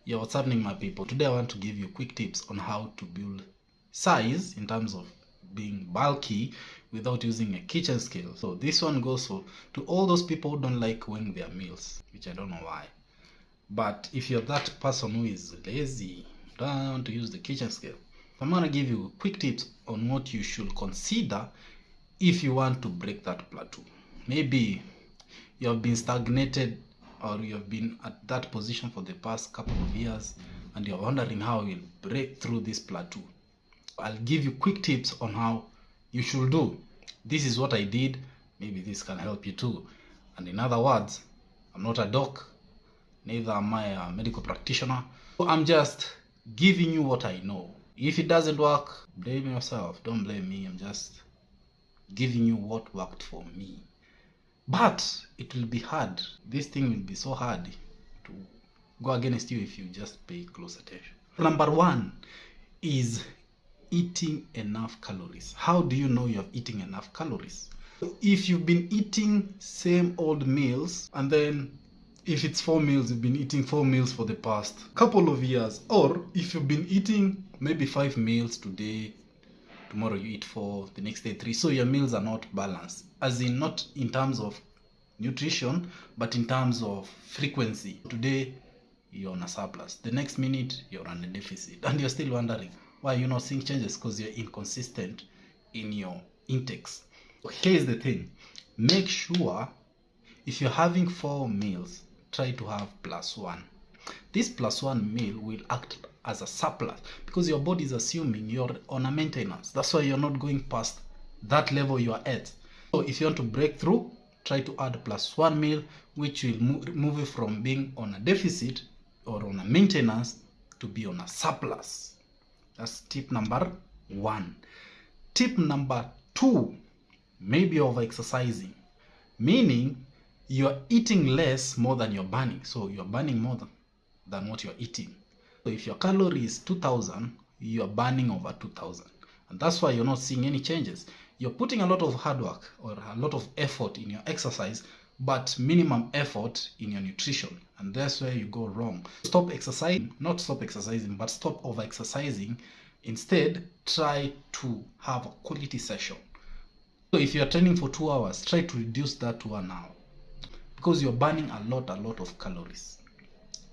Yeah, what's happening, my people? Today I want to give you quick tips on how to build size in terms of being bulky without using a kitchen scale. So this one goes to all those people who don't like weighing their meals, which I don't know why. But if you're that person who is lazy, don't want to use the kitchen scale, I'm gonna give you quick tips on what you should consider if you want to break that plateau. Maybe you have been stagnated or you have been at that position for the past couple of years and you're wondering how you'll break through this plateau. I'll give you quick tips on how you should do. This is what I did. Maybe this can help you too. And in other words, I'm not a doc, neither am I a medical practitioner. So I'm just giving you what I know. If it doesn't work, blame yourself. Don't blame me. I'm just giving you what worked for me. But it will be hard. This thing will be so hard to go against you if you just pay close attention. Number one is eating enough calories. How do you know you're eating enough calories? If you've been eating same old meals, and then if it's 4 meals, you've been eating 4 meals for the past couple of years, or if you've been eating maybe 5 meals today, tomorrow you eat 4, the next day 3, so your meals are not balanced, as in not in terms of nutrition but in terms of frequency. Today you're on a surplus, the next minute you're on a deficit, and you're still wondering why you're not seeing changes, because you're inconsistent in your intakes. Here's the thing: make sure if you're having 4 meals, try to have +1. This +1 meal will act as a surplus because your body is assuming you're on a maintenance. That's why you're not going past that level you are at. So if you want to break through, try to add +1 meal, which will move you from being on a deficit or on a maintenance to be on a surplus. That's tip number 1. Tip number 2, maybe over-exercising, meaning you're eating less more than you're burning. So you're burning more than what you're eating. So if your calorie is 2000, you're burning over 2000. And that's why you're not seeing any changes. You're putting a lot of hard work or a lot of effort in your exercise, but minimum effort in your nutrition. And that's where you go wrong. Stop exercising, not stop exercising, but stop over exercising. Instead, try to have a quality session. So if you're training for 2 hours, try to reduce that to 1 hour, because you're burning a lot of calories.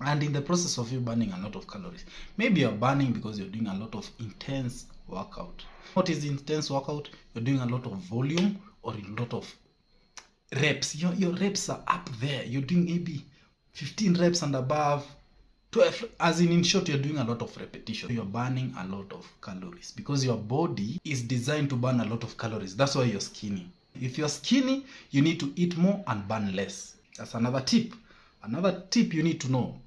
And in the process of you burning a lot of calories, maybe you're burning because you're doing a lot of intense workout. What is intense workout? You're doing a lot of volume or a lot of reps. Your reps are up there. You're doing maybe 15 reps and above, 12, as in short, you're doing a lot of repetition. You're burning a lot of calories because your body is designed to burn a lot of calories. That's why you're skinny. If you're skinny, you need to eat more and burn less. That's another tip. Another tip you need to know: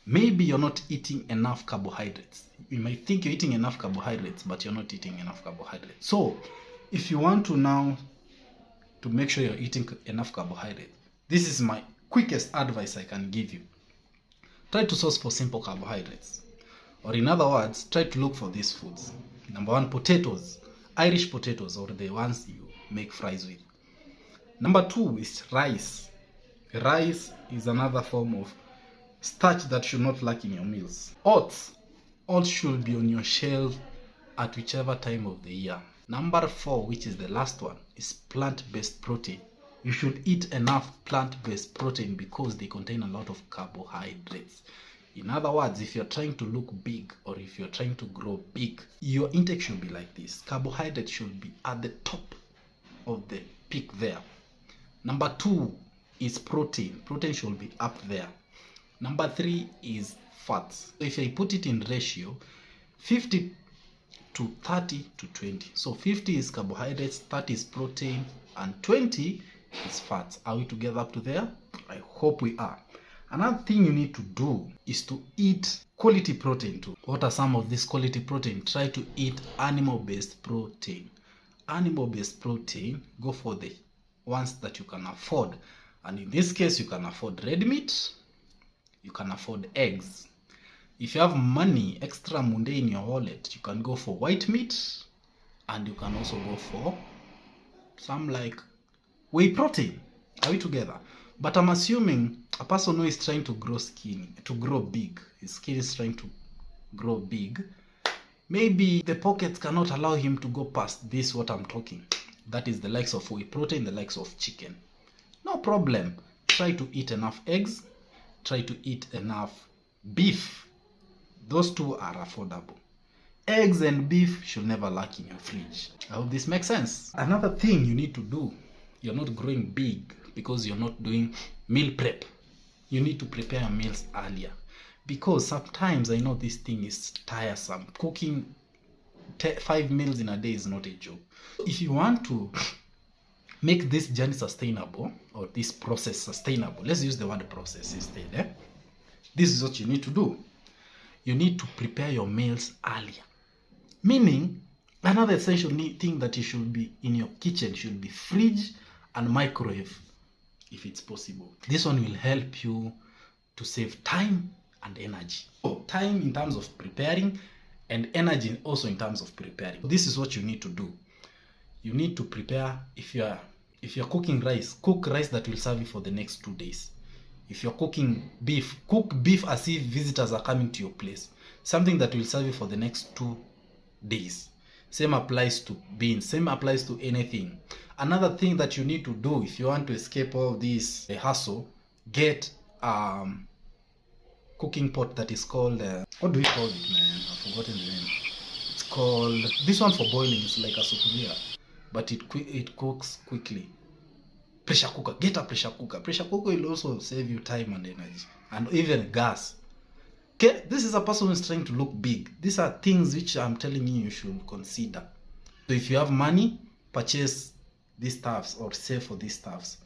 maybe you're not eating enough carbohydrates. You might think you're eating enough carbohydrates, but you're not eating enough carbohydrates. So if you want to now to make sure you're eating enough carbohydrates, this is my quickest advice I can give you. Try to source for simple carbohydrates. Or in other words, try to look for these foods. Number 1, potatoes. Irish potatoes, or the ones you make fries with. Number 2 is rice. Rice is another form of starch that should not lack in your meals. Oats. Oats should be on your shelf at whichever time of the year. Number 4, which is the last one, is plant-based protein. You should eat enough plant-based protein because they contain a lot of carbohydrates. In other words, if you're trying to look big or if you're trying to grow big, your intake should be like this. Carbohydrates should be at the top of the peak there. Number 2 is protein. Protein should be up there. Number 3 is fats. If I put it in ratio, 50 to 30 to 20. So 50 is carbohydrates, 30 is protein, and 20 is fats. Are we together up to there? I hope we are. Another thing you need to do is to eat quality protein too. What are some of this quality protein? Try to eat animal-based protein. Animal-based protein, go for the ones that you can afford. And in this case, you can afford red meat, you can afford eggs. If you have money, extra munde in your wallet, you can go for white meat, and you can also go for some like whey protein. Are we together? But I'm assuming A person who is trying to grow skinny, to grow big, his skin is trying to grow big, maybe the pockets cannot allow him to go past this, what I'm talking. That is the likes of whey protein, the likes of chicken. No problem. Try to eat enough eggs. Try to eat enough beef. Those two are affordable. Eggs and beef should never lack in your fridge. I hope this makes sense. Another thing you need to do, you're not growing big because you're not doing meal prep. You need to prepare your meals earlier. Because sometimes I know this thing is tiresome. Cooking 5 meals in a day is not a joke. If you want to make this journey sustainable, or this process sustainable, let's use the word process instead. This is what you need to do. You need to prepare your meals earlier. Meaning, another essential thing that you should be in your kitchen should be fridge and microwave, if it's possible. This one will help you to save time and energy. So, time in terms of preparing, and energy also in terms of preparing. So this is what you need to do. You need to prepare. If you're cooking rice, cook rice that will serve you for the next 2 days. If you're cooking beef, cook beef as if visitors are coming to your place. Something that will serve you for the next 2 days. Same applies to beans. Same applies to anything. Another thing that you need to do if you want to escape all this hassle, get cooking pot that is called what do we call it, man? I've forgotten the name. It's called, this one for boiling is like a sufuria, but it cooks quickly. Pressure cooker. Get a pressure cooker. Pressure cooker will also save you time and energy, and even gas. Okay, this is a person who is trying to look big. These are things which I'm telling you should consider. So if you have money, purchase these stuffs or save for these stuffs.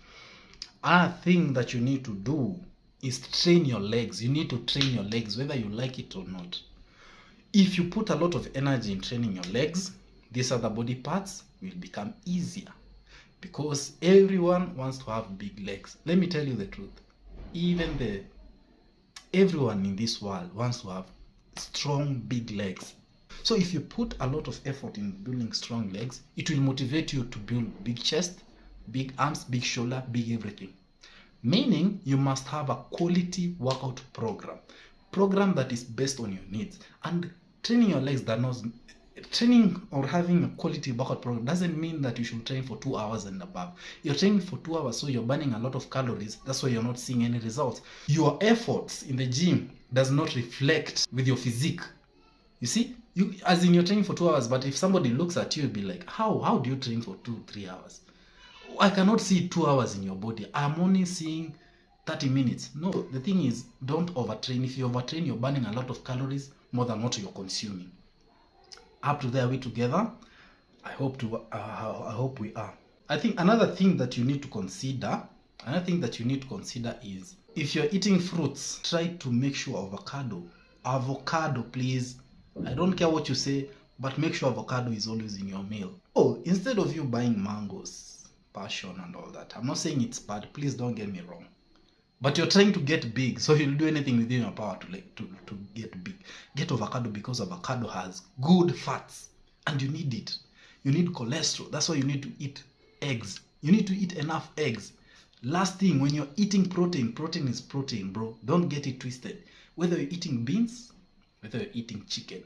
Another thing that you need to do is train your legs. You need to train your legs whether you like it or not. If you put a lot of energy in training your legs, these other body parts will become easier, because everyone wants to have big legs. Let me tell you the truth. Everyone in this world wants to have strong, big legs. So if you put a lot of effort in building strong legs, it will motivate you to build big chest, big arms, big shoulder, big everything. Meaning you must have a quality workout program that is based on your needs. And training your legs training or having a quality workout program doesn't mean that you should train for 2 hours and above. You're training for 2 hours, so you're burning a lot of calories. That's why you're not seeing any results. Your efforts in the gym does not reflect with your physique. You see, as in you're training for 2 hours, but if somebody looks at you, you'll be like, how do you train for 2-3 hours? I cannot see 2 hours in your body. I'm only seeing 30 minutes. No, the thing is, don't overtrain. If you overtrain, you're burning a lot of calories more than what you're consuming. Up to there, we together? I hope we are. I think another thing that you need to consider is, if you're eating fruits, try to make sure avocado, please. I don't care what you say, but make sure avocado is always in your meal. Oh, instead of you buying mangoes, passion and all that, I'm not saying it's bad, please don't get me wrong, but you're trying to get big, so you'll do anything within your power to get big. Get avocado, because avocado has good fats and you need it. You need cholesterol. That's why you need to eat eggs. You need to eat enough eggs. Last thing, when you're eating protein is protein, bro. Don't get it twisted. Whether you're eating beans, whether you're eating chicken,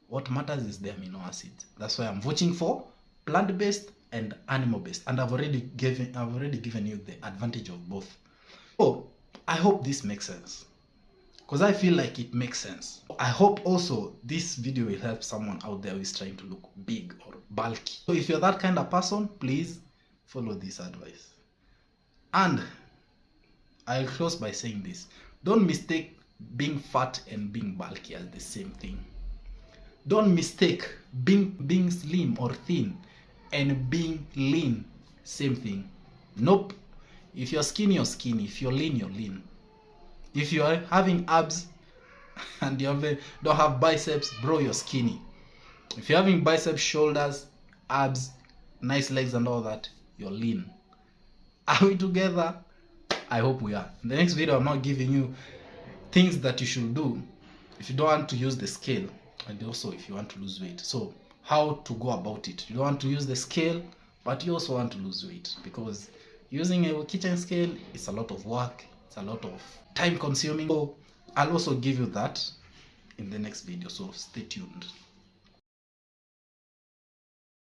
what matters is the amino acids. That's why I'm voting for plant-based and animal-based, and I've already given you the advantage of both. Oh, I hope this makes sense, because I feel like it makes sense. I hope also this video will help someone out there who is trying to look big or bulky. So if you're that kind of person, please follow this advice. And I'll close by saying this: don't mistake being fat and being bulky as the same thing. Don't mistake being slim or thin and being lean, same thing. Nope. If you're skinny, you're skinny. If you're lean, you're lean. If you are having abs and you don't have biceps, bro, you're skinny. If you're having biceps, shoulders, abs, nice legs and all that, you're lean. Are we together? I hope we are. In the next video, I'm not giving you things that you should do if you don't want to use the scale, and also if you want to lose weight. So how to go about it. You don't want to use the scale, but you also want to lose weight, because using a kitchen scale is a lot of work. It's a lot of time consuming. So I'll also give you that in the next video, so stay tuned.